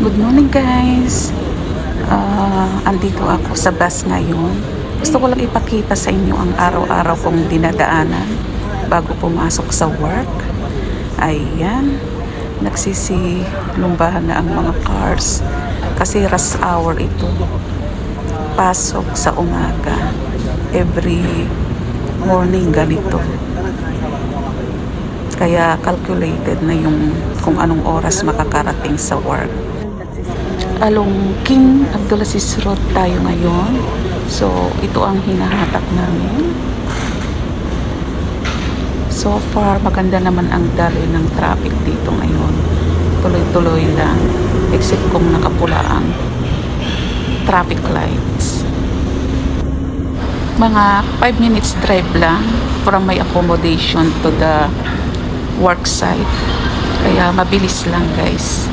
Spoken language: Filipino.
Good morning guys. Andito ako sa bus ngayon. Gusto ko lang ipakita sa inyo ang araw-araw kong dinadaanan bago pumasok sa work. Ayan, nagsisilumbahan na ang mga cars kasi rush hour ito. Pasok sa umaga. Every morning ganito. Kaya calculated na yung kung anong oras makakarating sa work. Along King Abdulaziz Road tayo ngayon. So, ito ang hinahatak namin. So far, maganda naman ang daloy ng traffic dito ngayon. Tuloy-tuloy lang. Except kung nakapula ang traffic lights. Mga 5 minutes drive lang from my accommodation to the work site. Kaya mabilis lang guys.